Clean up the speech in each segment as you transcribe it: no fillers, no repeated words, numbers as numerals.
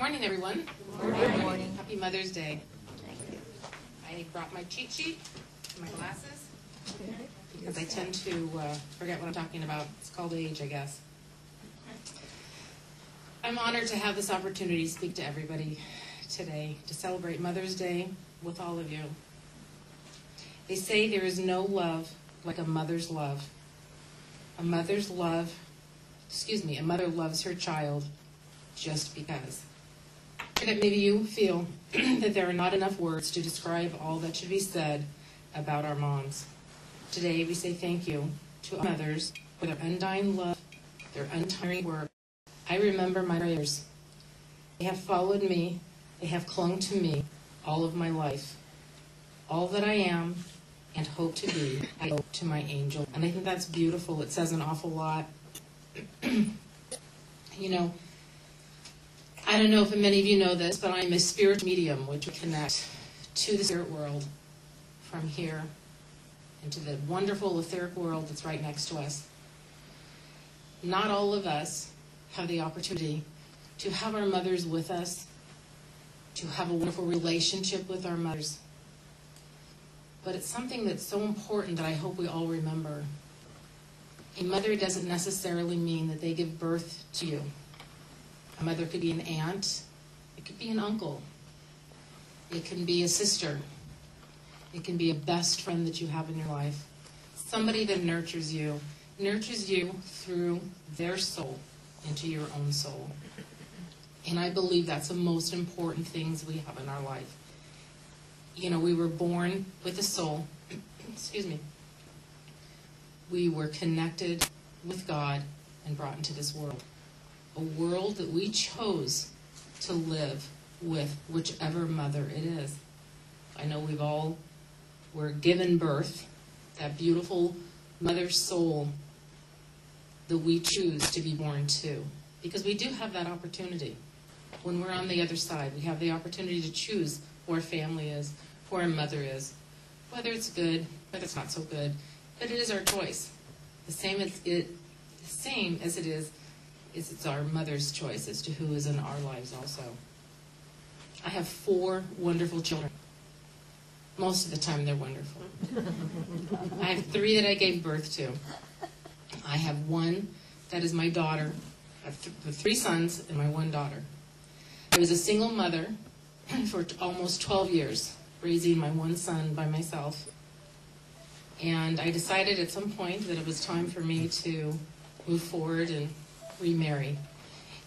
Morning, everyone. Good morning. Happy Mother's Day. I brought my cheat sheet and my glasses because I tend to forget what I'm talking about. It's called age, I guess. I'm honored to have this opportunity to speak to everybody today, to celebrate Mother's Day with all of you. They say there is no love like a mother's love. A mother loves her child just because. And maybe you feel that there are not enough words to describe all that should be said about our moms. Today we say thank you to our mothers for their undying love, their untiring work. I remember my prayers. They have followed me, they have clung to me all of my life. All that I am and hope to be, I owe to my angel. And I think that's beautiful. It says an awful lot. You know, I don't know if many of you know this, but I'm a spirit medium, which would connect to the spirit world from here into the wonderful etheric world that's right next to us. Not all of us have the opportunity to have our mothers with us, to have a wonderful relationship with our mothers. But it's something that's so important that I hope we all remember. A mother doesn't necessarily mean that they give birth to you. A mother could be an aunt, it could be an uncle, it can be a sister, it can be a best friend that you have in your life. Somebody that nurtures you through their soul into your own soul. And I believe that's the most important things we have in our life. You know, we were born with a soul, excuse me. We were connected with God and brought into this world. A world that we chose to live with whichever mother it is. I know we're given birth, that beautiful mother's soul that we choose to be born to. Because we do have that opportunity. When we're on the other side, we have the opportunity to choose who our family is, who our mother is, whether it's good, whether it's not so good. But it is our choice. The same as it is it's our mother's choice as to who is in our lives also. I have 4 wonderful children. Most of the time they're wonderful. I have 3 that I gave birth to. I have 1 that is my daughter. I have 3 sons and my 1 daughter. I was a single mother for almost 12 years, raising my 1 son by myself. And I decided at some point that it was time for me to move forward and remarry.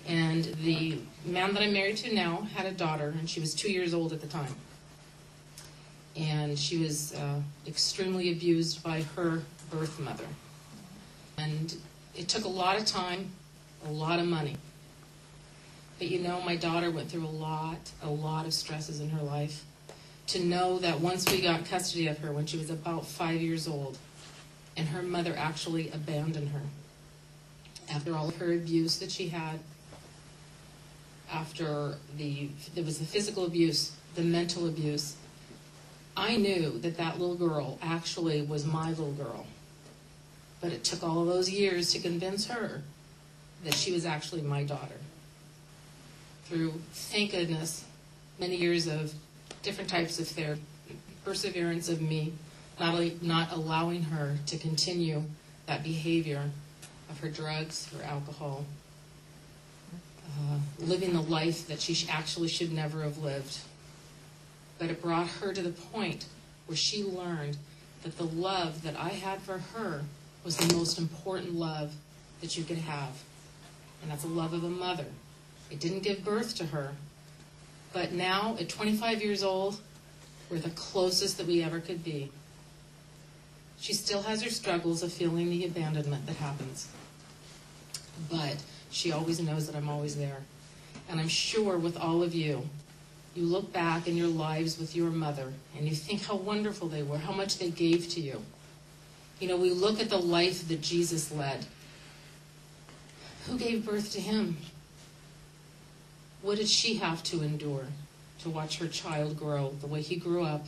And the man that I'm married to now had a daughter, and she was 2 years old at the time. And she was extremely abused by her birth mother. And it took a lot of time, a lot of money. But you know, my daughter went through a lot of stresses in her life. To know that once we got custody of her when she was about 5 years old, and her mother actually abandoned her. After all of her abuse that she had, there was the physical abuse, the mental abuse, I knew that that little girl actually was my little girl. But it took all of those years to convince her that she was actually my daughter. Through, thank goodness, many years of different types of therapy, perseverance of me, not allowing her to continue that behavior of her drugs, her alcohol, living the life that she actually should never have lived. But it brought her to the point where she learned that the love that I had for her was the most important love that you could have. And that's the love of a mother. It didn't give birth to her. But now, at 25 years old, we're the closest that we ever could be. She still has her struggles of feeling the abandonment that happens. But she always knows that I'm always there. And I'm sure with all of you, you look back in your lives with your mother and you think how wonderful they were, how much they gave to you. You know, we look at the life that Jesus led. Who gave birth to him? What did she have to endure to watch her child grow the way he grew up?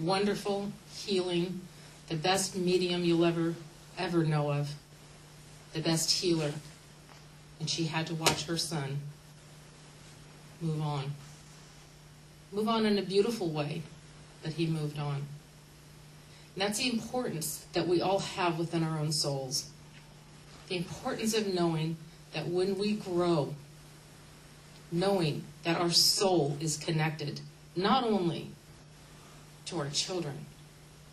Wonderful, healing, the best medium you'll ever know of, the best healer. And she had to watch her son move on. Move on in a beautiful way that he moved on. And that's the importance that we all have within our own souls. The importance of knowing that when we grow, knowing that our soul is connected, not only to our children,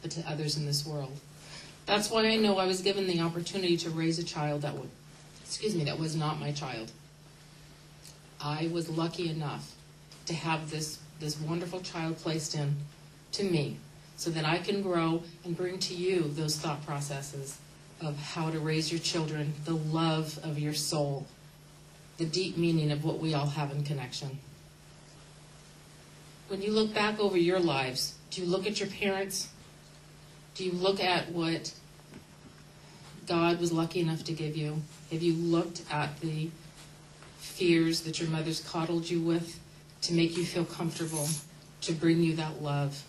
but to others in this world. That's why I know I was given the opportunity to raise a child that was not my child. I was lucky enough to have this wonderful child placed in to me so that I can grow and bring to you those thought processes of how to raise your children, the love of your soul, the deep meaning of what we all have in connection. When you look back over your lives, do you look at your parents? Do you look at what God was lucky enough to give you? Have you looked at the fears that your mothers coddled you with to make you feel comfortable, to bring you that love,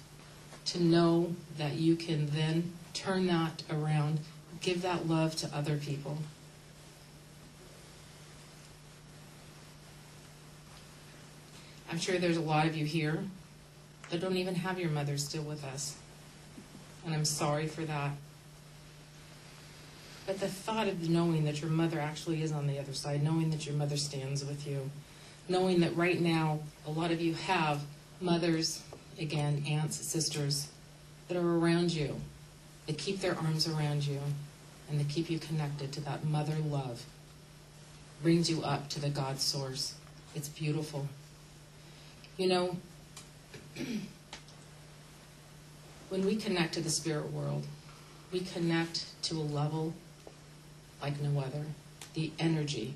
to know that you can then turn that around, give that love to other people? I'm sure there's a lot of you here that don't even have your mother still with us. And I'm sorry for that. But the thought of knowing that your mother actually is on the other side, knowing that your mother stands with you, knowing that right now a lot of you have mothers, again, aunts, sisters, that are around you, that keep their arms around you, and that keep you connected to that mother love, brings you up to the God source. It's beautiful. You know, when we connect to the spirit world, we connect to a level like no other. The energy,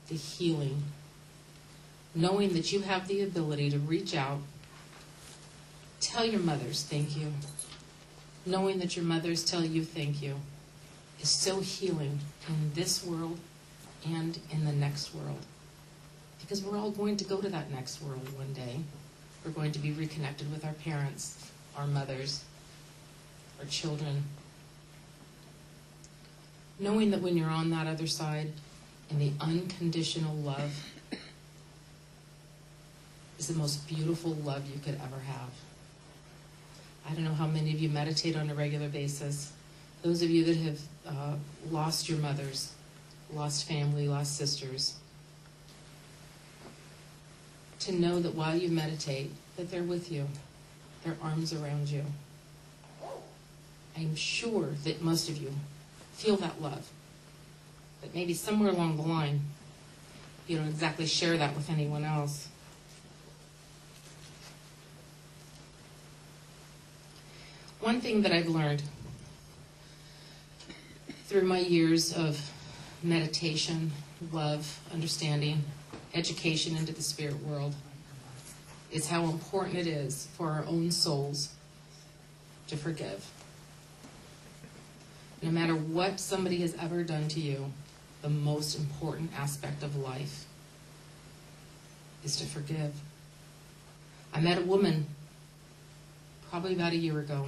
the healing, knowing that you have the ability to reach out, tell your mothers thank you, knowing that your mothers tell you thank you, is so healing in this world and in the next world. Because we're all going to go to that next world one day. We're going to be reconnected with our parents, our mothers, our children. Knowing that when you're on that other side, and the unconditional love is the most beautiful love you could ever have. I don't know how many of you meditate on a regular basis. Those of you that have lost your mothers, lost family, lost sisters, to know that while you meditate, that they're with you, their arms around you. I'm sure that most of you feel that love, but maybe somewhere along the line, you don't exactly share that with anyone else. One thing that I've learned through my years of meditation, love, understanding, education into the spirit world, is how important it is for our own souls to forgive. No matter what somebody has ever done to you, the most important aspect of life is to forgive. I met a woman probably about a year ago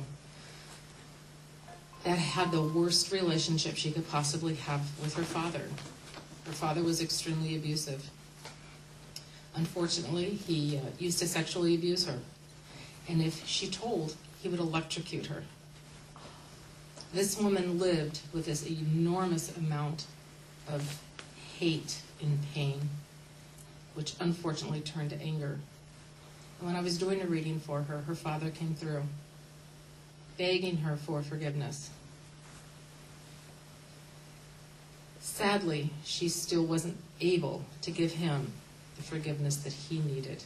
that had the worst relationship she could possibly have with her father. Her father was extremely abusive. Unfortunately, he used to sexually abuse her. And if she told, he would electrocute her. This woman lived with this enormous amount of hate and pain, which unfortunately turned to anger. And when I was doing a reading for her, her father came through, begging her for forgiveness. Sadly, she still wasn't able to give him the forgiveness that he needed.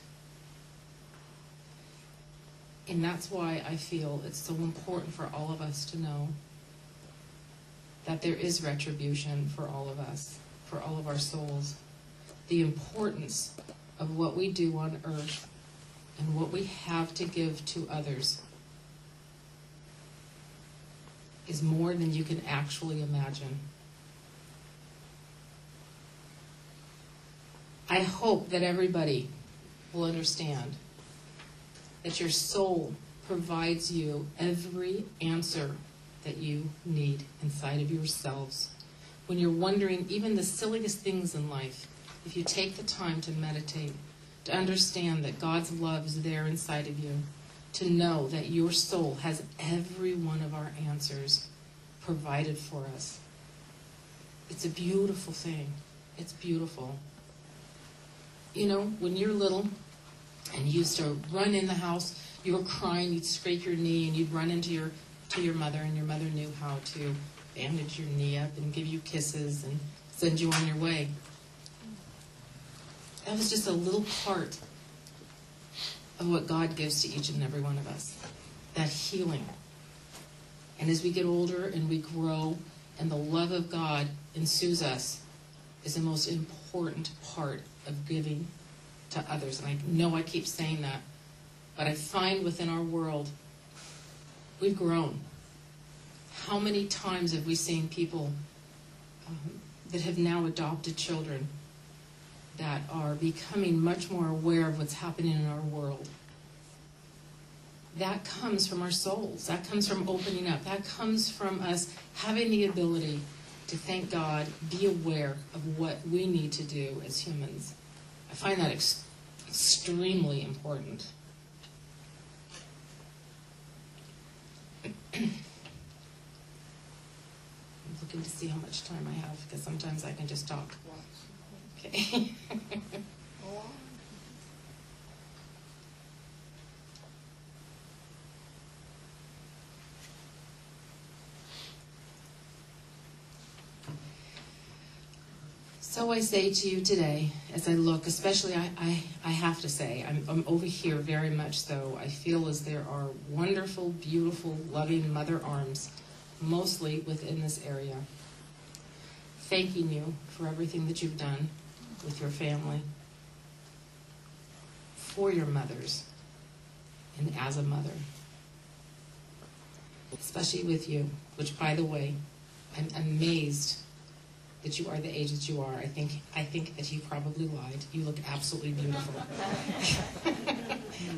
And that's why I feel it's so important for all of us to know that there is retribution for all of us, for all of our souls. The importance of what we do on earth and what we have to give to others is more than you can actually imagine. I hope that everybody will understand that your soul provides you every answer that you need inside of yourselves. When you're wondering even the silliest things in life, if you take the time to meditate, to understand that God's love is there inside of you, to know that your soul has every one of our answers provided for us. It's a beautiful thing. It's beautiful. You know, when you're little and you used to run in the house, you were crying, you'd scrape your knee, and you'd run to your mother, and your mother knew how to bandage your knee up and give you kisses and send you on your way. That was just a little part of what God gives to each and every one of us. That healing. And as we get older and we grow and the love of God ensues us, is the most important part of giving to others. And I know I keep saying that, but I find within our world, we've grown. How many times have we seen people that have now adopted children that are becoming much more aware of what's happening in our world? That comes from our souls. That comes from opening up. That comes from us having the ability to thank God, be aware of what we need to do as humans. I find that extremely important. I'm looking to see how much time I have, because sometimes I can just talk. Okay. So I say to you today, as I look, especially I have to say, I'm over here very much so. I feel as there are wonderful, beautiful, loving mother arms, mostly within this area, thanking you for everything that you've done with your family, for your mothers, and as a mother. Especially with you, which, by the way, I'm amazed that you are the age that you are. I think that you probably lied. You look absolutely beautiful.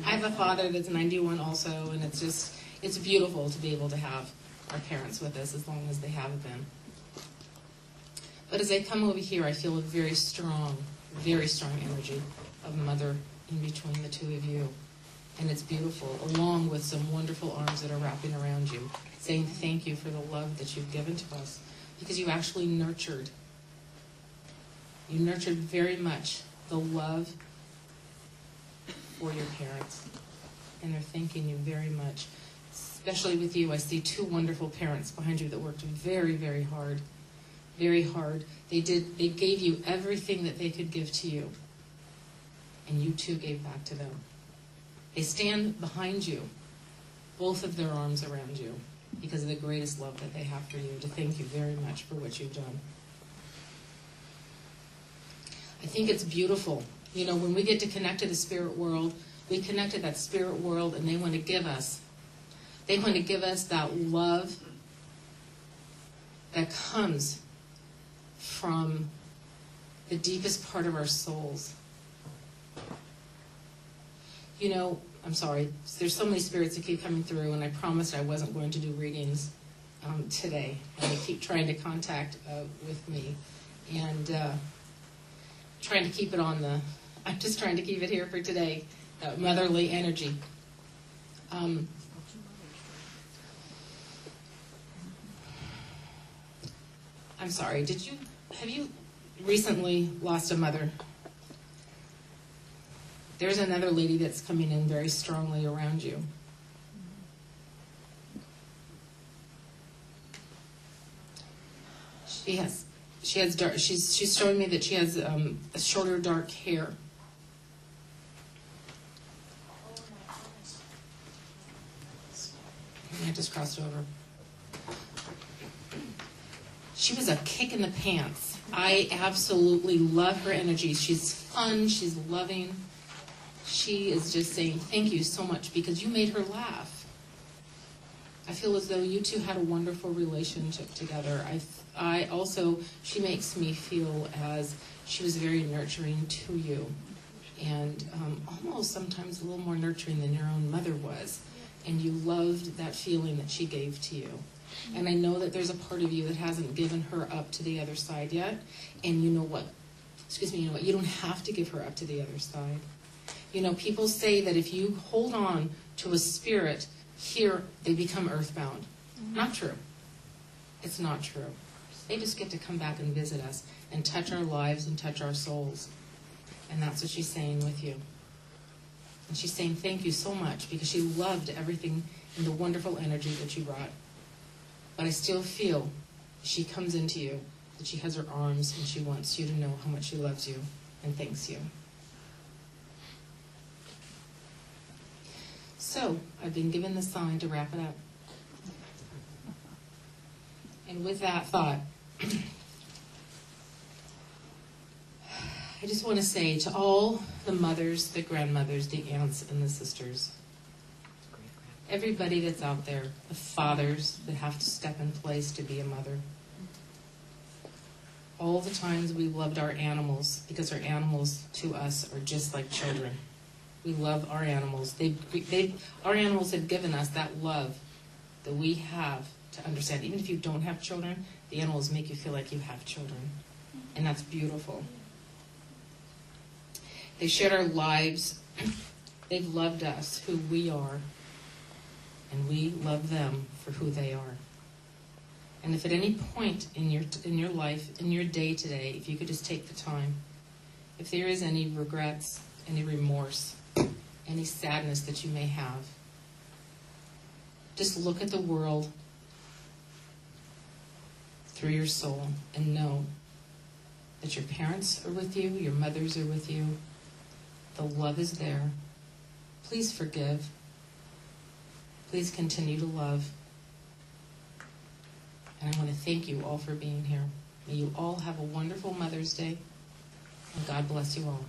I have a father that's 91 also, and it's beautiful to be able to have our parents with us as long as they have been. But as I come over here, I feel a very strong energy of mother in between the two of you. And it's beautiful, along with some wonderful arms that are wrapping around you, saying thank you for the love that you've given to us. Because you actually nurtured. You nurtured very much the love for your parents. And they're thanking you very much. Especially with you, I see two wonderful parents behind you that worked very, very hard. Very hard. They gave you everything that they could give to you. And you too gave back to them. They stand behind you, both of their arms around you, because of the greatest love that they have for you, to thank you very much for what you've done. I think it's beautiful. You know, when we get to connect to the spirit world, we connect to that spirit world, and they want to give us that love that comes from the deepest part of our souls. You know, I'm sorry, there's so many spirits that keep coming through, and I promised I wasn't going to do readings today. And they keep trying to contact with me, and trying to keep it on I'm just trying to keep it here for today, motherly energy. I'm sorry, have you recently lost a mother? There's another lady that's coming in very strongly around you. She's showing me that she has a shorter dark hair. I just crossed over. She was a kick in the pants. I absolutely love her energy. She's fun, she's loving. She is just saying thank you so much because you made her laugh. I feel as though you two had a wonderful relationship together. I also, she makes me feel as she was very nurturing to you, and almost sometimes a little more nurturing than your own mother was. And you loved that feeling that she gave to you. And I know that there's a part of you that hasn't given her up to the other side yet. And you know what? You don't have to give her up to the other side. You know, people say that if you hold on to a spirit here, they become earthbound. Mm-hmm. Not true. It's not true. They just get to come back and visit us and touch our lives and touch our souls. And that's what she's saying with you. And she's saying thank you so much because she loved everything and the wonderful energy that you brought. But I still feel she comes into you, that she has her arms and she wants you to know how much she loves you and thanks you. So, I've been given the sign to wrap it up. And with that thought, I just want to say to all the mothers, the grandmothers, the aunts, and the sisters, everybody that's out there, the fathers that have to step in place to be a mother, all the times we loved our animals, because our animals to us are just like children. We love our animals. Our animals have given us that love that we have to understand. Even if you don't have children, the animals make you feel like you have children. And that's beautiful. They shared our lives. They've loved us, who we are. And we love them for who they are. And if at any point in your life, in your day today, if you could just take the time, if there is any regrets, any remorse, any sadness that you may have, just look at the world through your soul and know that your parents are with you, your mothers are with you, the love is there. Please forgive. Please continue to love. And I want to thank you all for being here. May you all have a wonderful Mother's Day, and God bless you all.